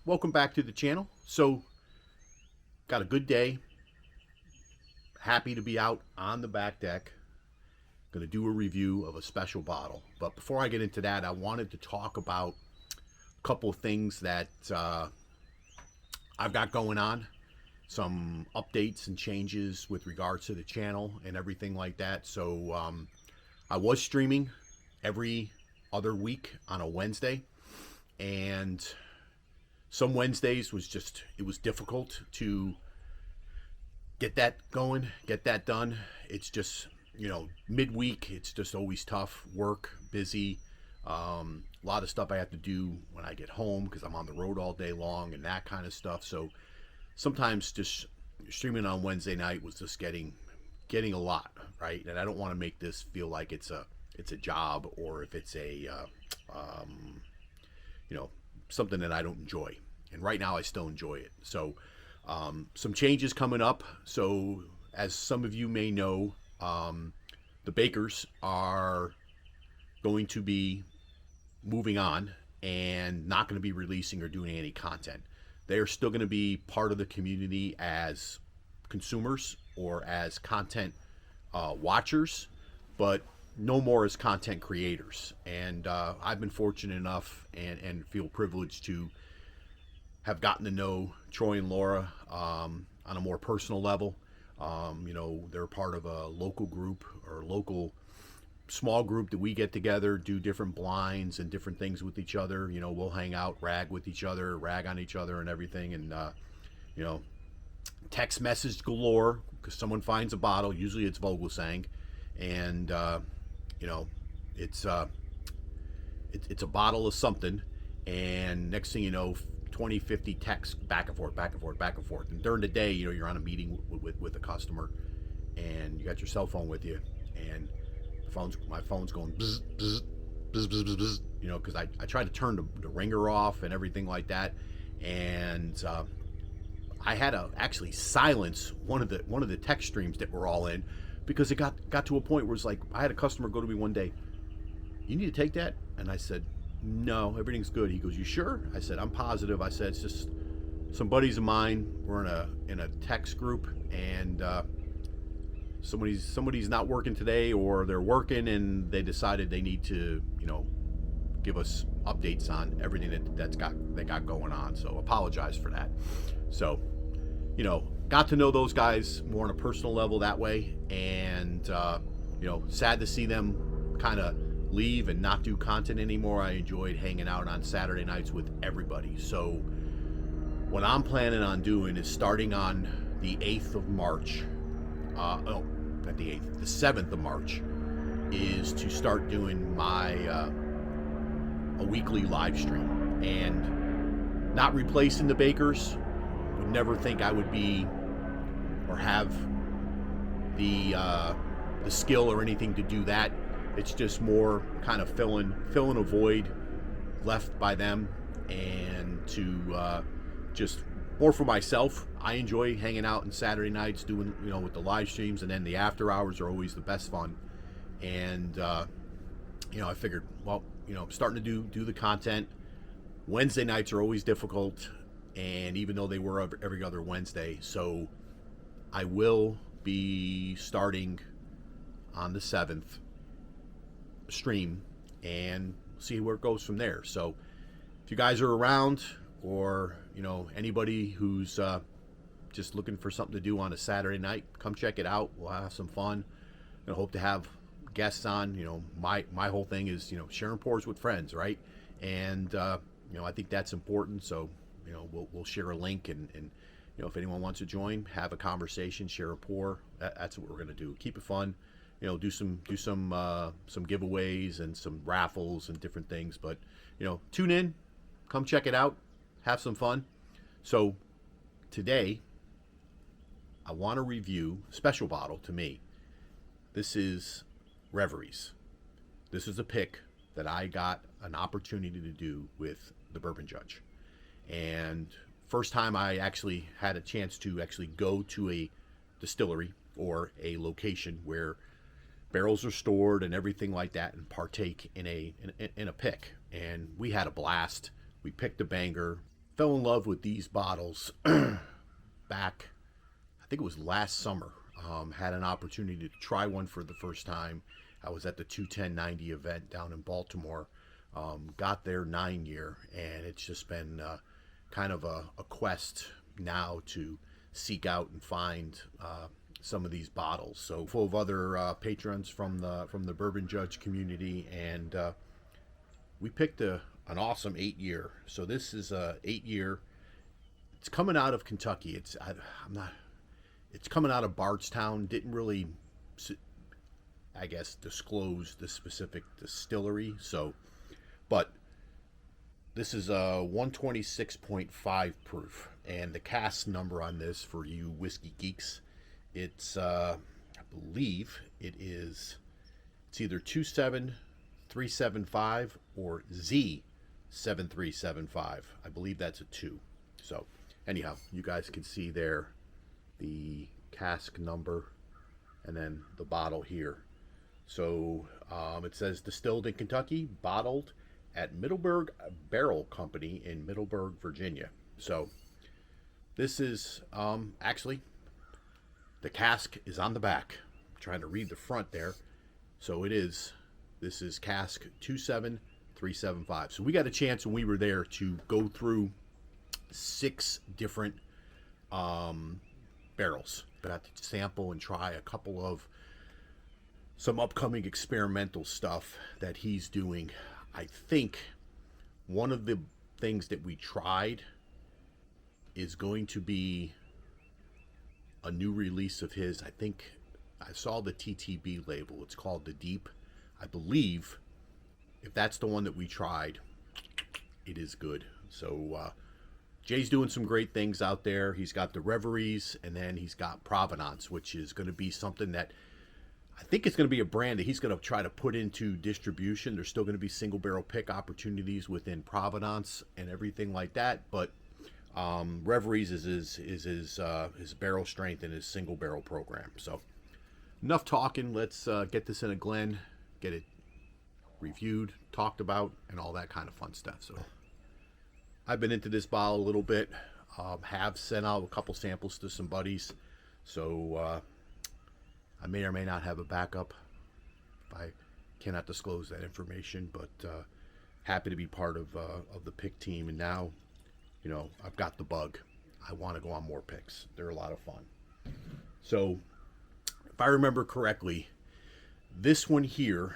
welcome back to the channel. So, got a good day. Happy to be out on the back deck. Going to do a review of a special bottle. But before I get into that, I wanted to talk about a couple of things that I've got going on. Some updates and changes with regards to the channel and everything like that. So, I was streaming every other week on a Wednesday. And some Wednesdays it was difficult to get that going, get that done. It's just, midweek, it's just always tough. Work, busy, a lot of stuff I have to do when I get home because I'm on the road all day long and that kind of stuff. So sometimes just streaming on Wednesday night was just getting a lot, right? And I don't want to make this feel like it's a job or if it's a something that I don't enjoy. And right now I still enjoy it. So some changes coming up. So as some of you may know, the bakers are going to be moving on and not going to be releasing or doing any content. They are still going to be part of the community as consumers or as content watchers, but no more as content creators. And I've been fortunate enough and feel privileged to have gotten to know Troy and Laura on a more personal level. They're part of a local group or local small group that we get together, do different blinds and different things with each other. We'll hang out, rag with each other, rag on each other and everything. And, text message galore because someone finds a bottle. Usually it's Vogelsang. And, it's a bottle of something, and next thing you know, 20, 50 texts back and forth. And during the day, you're on a meeting with a customer, and you got your cell phone with you, and my phone's going bzz, bzz, bzz, bzz, bzz, bzz, because I tried to turn the ringer off and everything like that, and I had to actually silence one of the text streams that we're all in. Because it got to a point where it's like, I had a customer go to me one day, "You need to take that?" And I said, "No, everything's good." He goes, "You sure?" I said, "I'm positive." I said, "It's just some buddies of mine. We're in a text group, and somebody's not working today, or they're working, and they decided they need to, give us updates on everything they got going on. So apologize for that." So, got to know those guys more on a personal level that way, and sad to see them kind of leave and not do content anymore. I enjoyed hanging out on Saturday nights with everybody. So what I'm planning on doing is starting on the 8th of March, not the 8th, the 7th of March, is to start doing my a weekly live stream, and not replacing the bakers. Would never think I would be or have the skill or anything to do that. It's just more kind of filling a void left by them, and to just more for myself. I enjoy hanging out on Saturday nights doing with the live streams, and then the after hours are always the best fun. And I figured, well, I'm starting to do the content. Wednesday nights are always difficult, and even though they were every other Wednesday, so I will be starting on the 7th stream and see where it goes from there. So if you guys are around, or anybody who's just looking for something to do on a Saturday night, come check it out. We'll have some fun. I hope to have guests on. My whole thing is sharing pours with friends, right? And I think that's important. So we'll share a link, and if anyone wants to join, have a conversation, share a pour. That's what we're going to do. Keep it fun. Do some giveaways and some raffles and different things. But tune in, come check it out, have some fun. So today, I want to review a special bottle to me. This is Reveries. This is a pick that I got an opportunity to do with the Bourbon Judge. And first time I actually had a chance to actually go to a distillery or a location where barrels are stored and everything like that, and partake in a pick. And we had a blast. We picked a banger. fell in love with these bottles back, I think it was last summer. Had an opportunity to try one for the first time. I was at the 21090 event down in Baltimore. Got their 9-year, and it's just been kind of a quest now to seek out and find some of these bottles. So full of other patrons from the Bourbon Judge community, and we picked an awesome 8-year. So this is a 8-year. It's coming out of Kentucky. It's coming out of Bardstown. Didn't really, I guess, disclose the specific distillery. So, but this is a 126.5 proof, and the cask number on this for you whiskey geeks, it's I believe it's either 27375 or Z7375. I believe that's a 2. So anyhow, you guys can see there the cask number and then the bottle here. So it says distilled in Kentucky, bottled at Middleburg Barrel Company in Middleburg, Virginia. So this is actually, the cask is on the back. I'm trying to read the front there. So this is cask 27375. So we got a chance when we were there to go through 6 different barrels. Got to sample and try a couple of some upcoming experimental stuff that he's doing. I think one of the things that we tried is going to be a new release of his. I think I saw the TTB label. It's called The Deep. I believe if that's the one that we tried, it is good. So Jay's doing some great things out there. He's got the Reveries, and then he's got Provenance, which is going to be something that I think it's going to be a brand that he's going to try to put into distribution. There's still going to be single barrel pick opportunities within Provenance and everything like that, but Reveries is his barrel strength and his single barrel program. So enough talking. Let's get this in a Glen, get it reviewed, talked about, and all that kind of fun stuff. So I've been into this bottle a little bit. Have sent out a couple samples to some buddies. So I may or may not have a backup. I cannot disclose that information, but happy to be part of the pick team. And now, you know, I've got the bug. I want to go on more picks. They're a lot of fun. So if I remember correctly, this one here,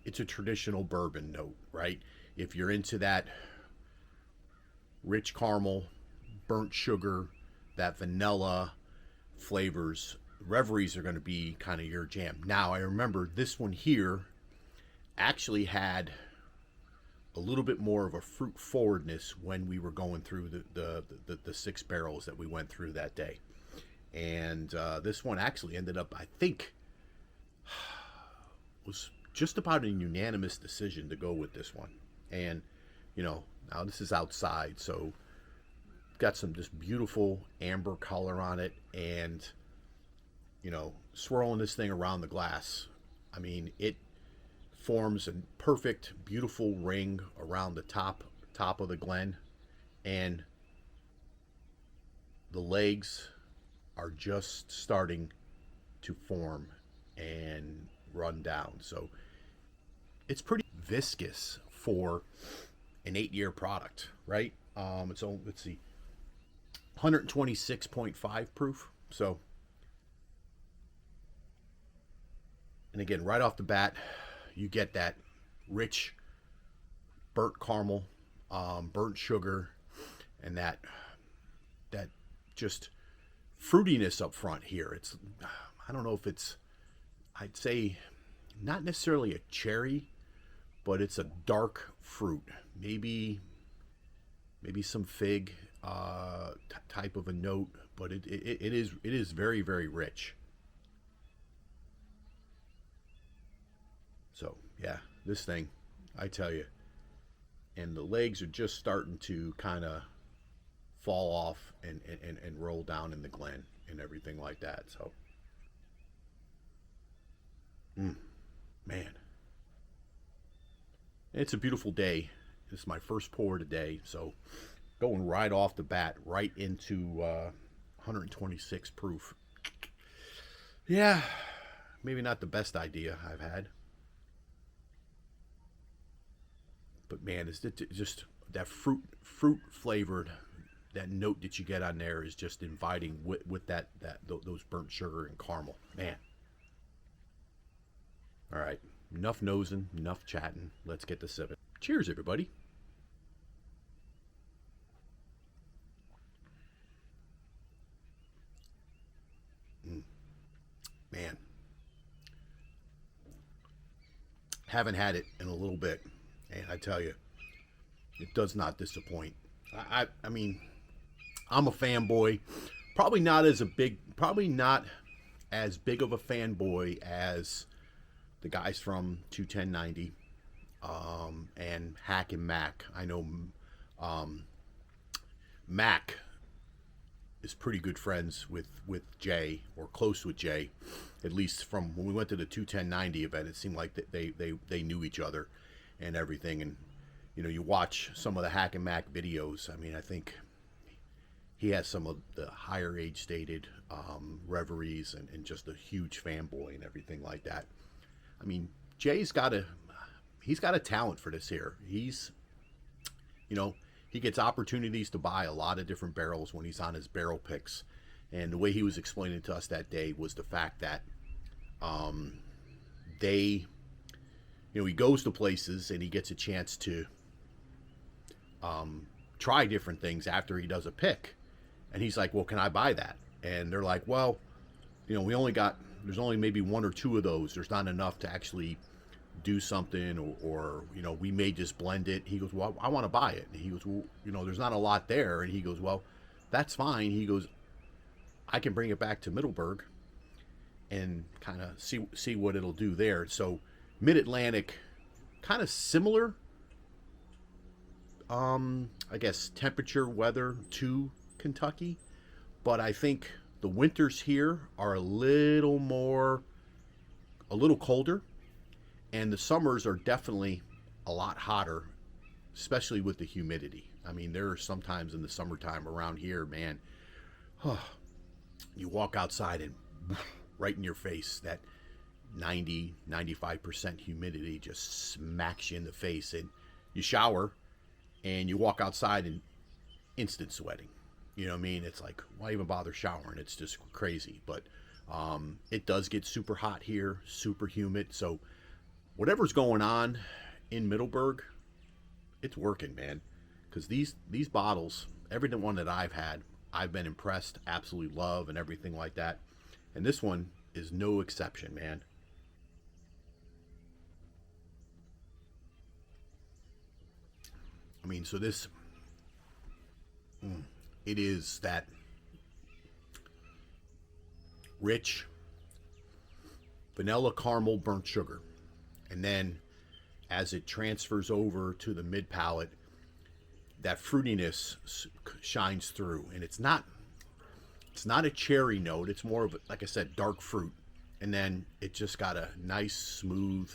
it's a traditional bourbon note, right? If you're into that rich caramel, burnt sugar, that vanilla flavors, Reveries are going to be kind of your jam. Now, I remember this one here actually had a little bit more of a fruit forwardness when we were going through the 6 barrels that we went through that day. And this one actually ended up, I think, was just about a unanimous decision to go with this one. And, you know, now this is outside, so got some just beautiful amber color on it, and you know, swirling this thing around the glass, I mean, it forms a perfect, beautiful ring around the top of the Glen, and the legs are just starting to form and run down. So it's pretty viscous for an 8-year product, right? It's on, let's see, 126.5 proof. So, and again, right off the bat, you get that rich burnt caramel, burnt sugar, and that just fruitiness up front here. It's, I don't know if it's, I'd say not necessarily a cherry, but it's a dark fruit. Maybe some fig type of a note, but it is very, very rich. So yeah, this thing, I tell you, and the legs are just starting to kind of fall off and roll down in the Glen and everything like that. So man, it's a beautiful day. This is my first pour today, so going right off the bat, right into 126 proof. Yeah, maybe not the best idea I've had. But man, it's just that fruit flavored, that note that you get on there is just inviting with those burnt sugar and caramel. Man. All right, enough nosing, enough chatting. Let's get to sipping. Cheers, everybody. Man, haven't had it in a little bit, and I tell you, it does not disappoint. I mean, I'm a fanboy. Probably not as big of a fanboy as the guys from 21090 and Hack and Mac. I know Mac is pretty good friends with Jay, or close with Jay, at least from when we went to the 21090 event. It seemed like they knew each other and everything. And you know, you watch some of the Hack and Mac videos. I mean, I think he has some of the higher age stated reveries, and just a huge fanboy and everything like that. I mean, Jay's got a talent for this here. You know, he gets opportunities to buy a lot of different barrels when he's on his barrel picks. And the way he was explaining to us that day was the fact that he goes to places and he gets a chance to try different things after he does a pick. And he's like, well, can I buy that? And they're like, well, you know, there's only maybe one or two of those. There's not enough to actually do something, or you know, we may just blend it. He goes, well, I want to buy it. And he goes, well, you know, there's not a lot there. And he goes, well, that's fine. He goes, I can bring it back to Middleburg and kind of see what it'll do there. So Mid-Atlantic, kind of similar, I guess, temperature, weather to Kentucky, but I think the winters here are a little colder, and the summers are definitely a lot hotter, especially with the humidity. I mean, there are sometimes in the summertime around here, man, you walk outside and right in your face, that 95% humidity just smacks you in the face, and you shower and you walk outside and instant sweating. You know what I mean? It's like, why even bother showering? It's just crazy. But it does get super hot here, super humid. So whatever's going on in Middleburg, it's working, man. Because these bottles, every one that I've had, I've been impressed, absolutely love, and everything like that. And this one is no exception, man. I mean, so this, it is that rich vanilla caramel burnt sugar. And then as it transfers over to the mid palate, that fruitiness shines through. And it's not a cherry note. It's more of, like I said, dark fruit. And then it just got a nice, smooth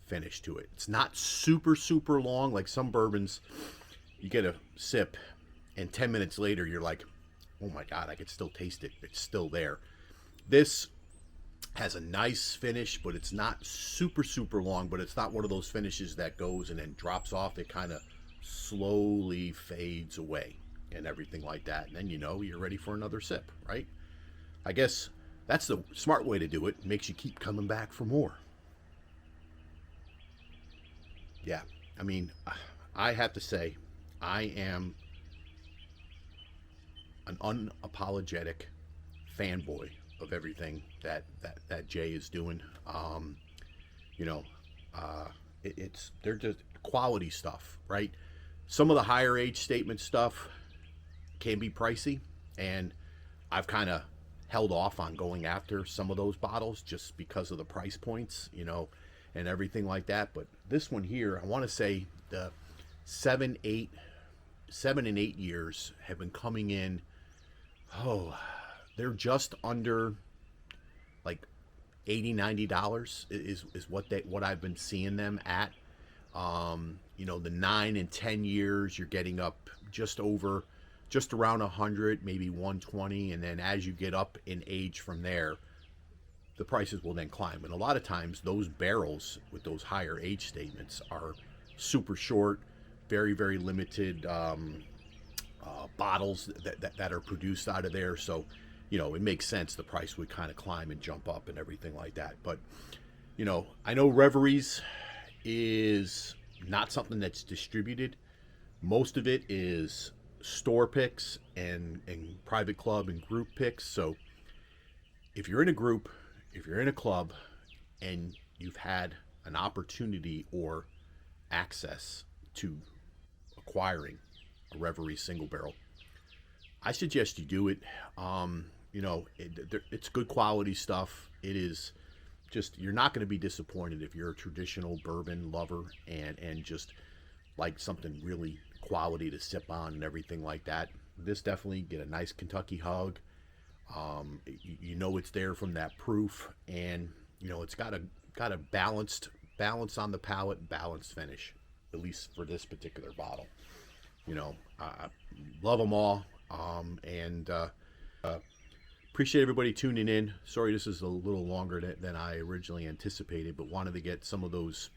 finish to it. It's not super, super long. Like some bourbons, you get a sip and 10 minutes later, you're like, oh my God, I could still taste it. It's still there. This has a nice finish, but it's not super, super long, but it's not one of those finishes that goes and then drops off. It kind of slowly fades away and everything like that. And then, you know, you're ready for another sip, right? I guess that's the smart way to do it. It makes you keep coming back for more. Yeah, I mean, I have to say, I am an unapologetic fanboy of everything that Jay is doing. They're just quality stuff, right? Some of the higher age statement stuff can be pricey, and I've kind of held off on going after some of those bottles just because of the price points, you know, and everything like that. But this one here, I want to say the 7 and 8 years have been coming in. Oh, they're just under like $80-$90 is what I've been seeing them at. You know, the 9 and 10 years, you're getting up just around 100, maybe 120, and then as you get up in age from there, the prices will then climb. And a lot of times, those barrels with those higher age statements are super short, very, very limited bottles that are produced out of there. So, you know, it makes sense the price would kind of climb and jump up and everything like that. But, you know, I know Reveries is not something that's distributed. Most of it is store picks and private club and group picks. So if you're in a group, if you're in a club, and you've had an opportunity or access to acquiring a Reverie single barrel, I suggest you do it. You know, it's good quality stuff. It is just, you're not going to be disappointed if you're a traditional bourbon lover and just like something really quality to sip on and everything like that. This definitely get a nice Kentucky hug. You know it's there from that proof, and you know it's got a balance on the palate, balanced finish, at least for this particular bottle. You know, I love them all, and appreciate everybody tuning in. Sorry this is a little longer than I originally anticipated, but wanted to get some of those,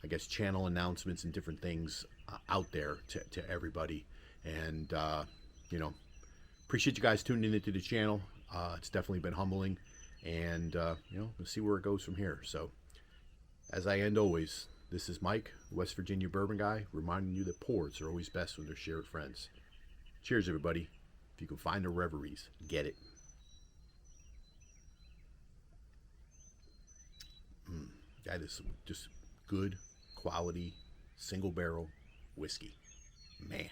I guess, channel announcements and different things out there to everybody. And you know, appreciate you guys tuning into the channel. It's definitely been humbling, and you know, we'll see where it goes from here. So, as I end always, this is Mike, West Virginia Bourbon Guy, reminding you that pours are always best when they're shared with friends. Cheers, everybody. If you can find the Reveries, get it. That is some just good quality single barrel whiskey. Man.